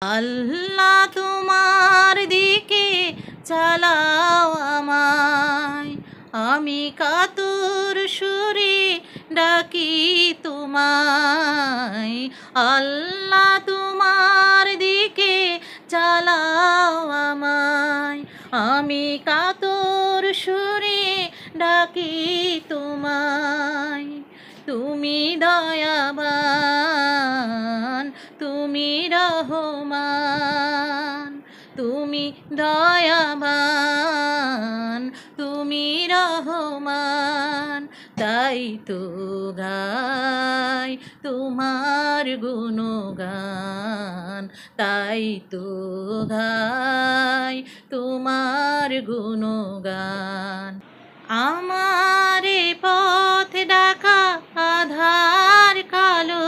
আল্লাহ তোমার দিকে চালাও আমায়, আমি কাতর সুরে ডাকি তোমায়। আল্লাহ তোমার দিকে চালাও আমায়, আমি কাতর সুরে ডাকি তোমায়। তুমি দয়াবান, তুমি রহমান, তুমি দয়াবান, তুমি রহমান। তাই তো গাই তোমার গুণগান, তাই তো গাই তোমার গুণগান। আমারে পথ ডাকা আধার কালো,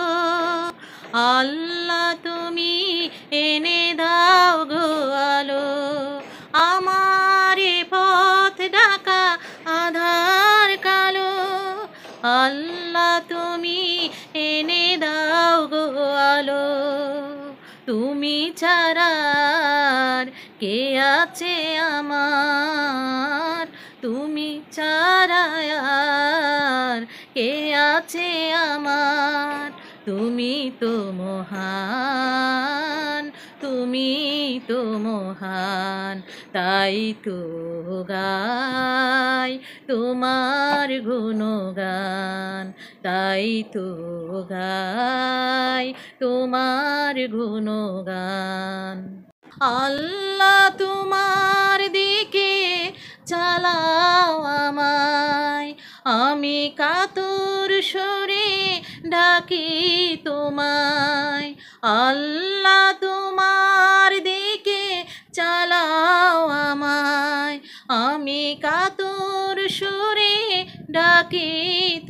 আল্লাহ তুমি এনে দাও গো আলো। আমারে পথ ডাকা আধার কালো, আল্লাহ তুমি এনে দাও গো আলো। তুমি ছাড়ার কে আছে আমার, তুমি ছাড়ার কে আছে আমার। তুমি তো মহান, তুমি তো মহান, তাই তো গাই তোমার গুণগান, তাই তো গাই তোমার গুণগান। আল্লাহ তোমার দিকে চালাও আমায়, আমি কাতর সুরে ডাকি তোমায়। আল্লাহ তোমার দিকে চালাও আমায়, আমি কাতর সুরে ডাকি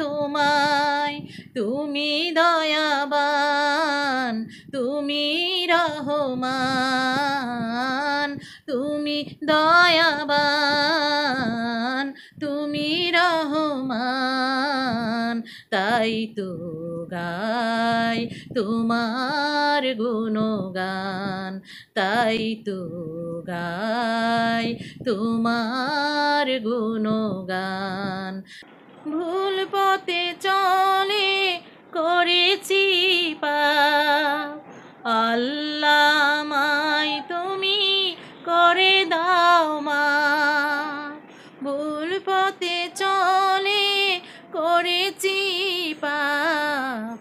তোমায়। তুমি দয়াবান, তুমি রহমান, তুমি দয়াবান, তুমি রহমান। তাই তো গাই তোমার গুণগান, তাই তো গাই তোমার গুণগান। ভুল পথে চলে করেছি পাপ, আল্লাহ আমায় তুমি করে দাও মাফ। ভুল পথে চলে করেছি পাপ,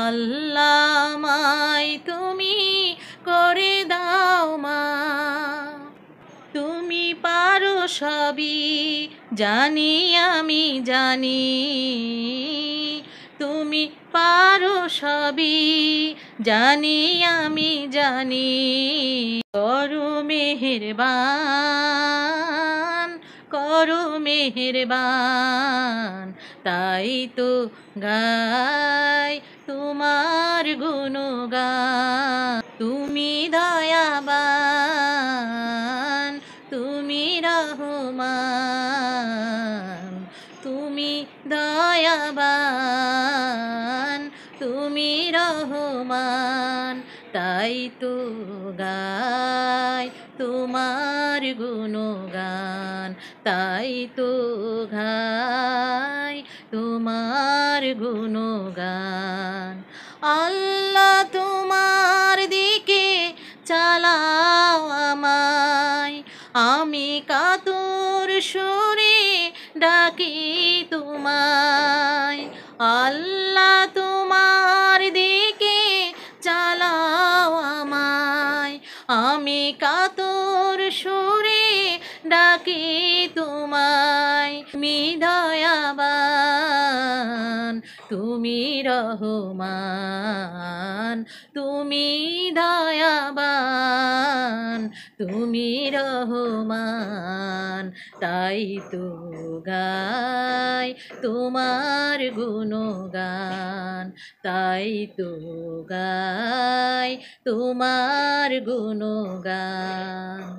আল্লাহ আমায় তুমি করে দাও মাফ। তুমি পারো সবই জানি আমি জানি, তুমি পারো সবই জানি আমি জানি। করো মেহেরবান, করো মেহেরবান, তাই তো গাই তোমার গুণগান। তুমি দয়াবান, তুমি রহমান, তুমি দয়াবান, তুমি রহমান। তাই তো গাই তোমার গুণগান, তাই তো গাই তোমার গুণগান। আল্লাহ তোমার দিকে চালাও আমায়, আমি কাতর সুরে ডাকি তোমায়। আল্লাহ তোমার দিকে চালাও আমায়, আমি কাতর সুরে ডাকি তোমায়। তুমি দয়াবান, তুমি রহমান, তুমি দয়াবান, তুমি রহমান। তাই তো গাই তোমার গুণগান, তাই তো গাই তোমার গুণগান।